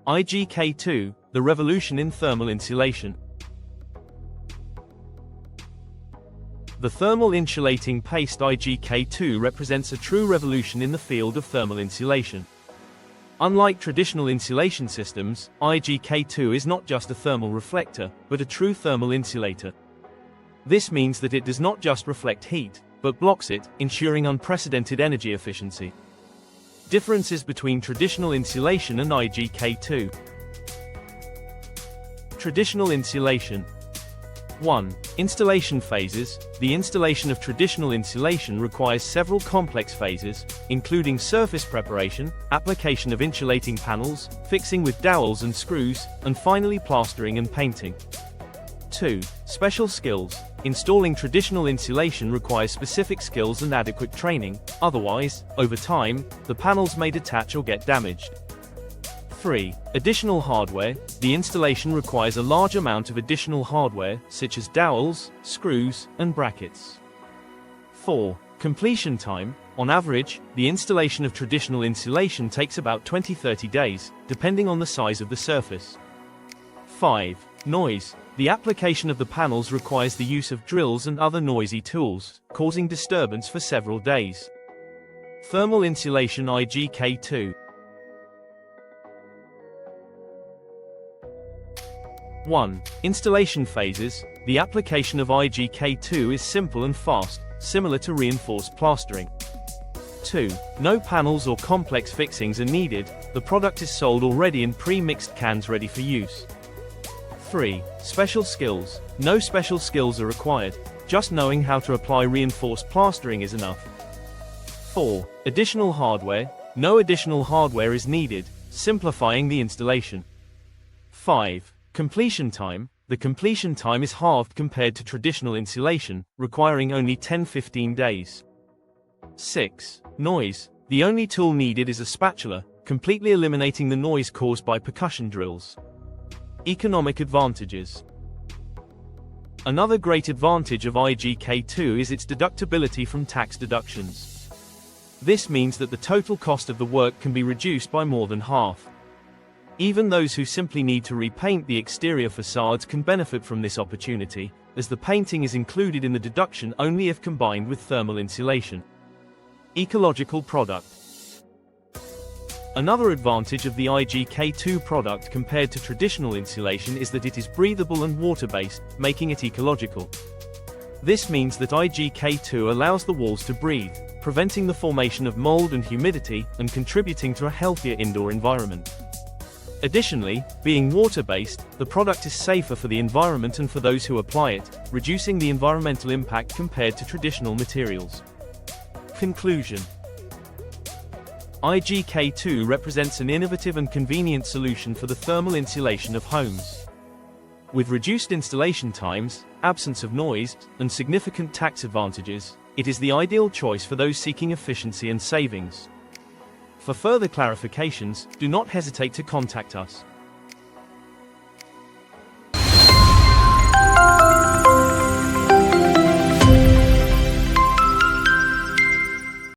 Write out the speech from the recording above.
IGK2, the revolution in thermal insulation. The thermal insulating paste IGK2 represents a true revolution in the field of thermal insulation. Unlike traditional insulation systems, IGK2 is not just a thermal reflector, but a true thermal insulator. This means that it does not just reflect heat, but blocks it, ensuring unprecedented energy efficiency. Differences between traditional insulation and IGK2. Traditional insulation. 1. Installation phases. The installation of traditional insulation requires several complex phases, including surface preparation, application of insulating panels, fixing with dowels and screws, and finally plastering and painting. 2. Special skills. Installing traditional insulation requires specific skills and adequate training, otherwise, over time, the panels may detach or get damaged. 3. Additional hardware. The installation requires a large amount of additional hardware, such as dowels, screws, and brackets. 4. Completion time. On average, the installation of traditional insulation takes about 20–30 days, depending on the size of the surface. 5. Noise. The application of the panels requires the use of drills and other noisy tools, causing disturbance for several days. Thermal insulation IGK2. 1. Installation phases. The application of IGK2 is simple and fast, similar to reinforced plastering. 2. No panels or complex fixings are needed, the product is sold already in pre-mixed cans ready for use. 3. Special skills. No special skills are required, just knowing how to apply reinforced plastering is enough. 4. Additional hardware. No additional hardware is needed, simplifying the installation. 5. Completion time. The completion time is halved compared to traditional insulation, requiring only 10–15 days. 6. Noise. The only tool needed is a spatula, completely eliminating the noise caused by percussion drills. Economic advantages. Another great advantage of IGK2 is its deductibility from tax deductions. This means that the total cost of the work can be reduced by more than half. Even those who simply need to repaint the exterior facades can benefit from this opportunity, as the painting is included in the deduction only if combined with thermal insulation. Ecological product. Another advantage of the IGK2 product compared to traditional insulation is that it is breathable and water-based, making it ecological. This means that IGK2 allows the walls to breathe, preventing the formation of mold and humidity, and contributing to a healthier indoor environment. Additionally, being water-based, the product is safer for the environment and for those who apply it, reducing the environmental impact compared to traditional materials. Conclusion. IGK2 represents an innovative and convenient solution for the thermal insulation of homes. With reduced installation times, absence of noise, and significant tax advantages, it is the ideal choice for those seeking efficiency and savings. For further clarifications, do not hesitate to contact us.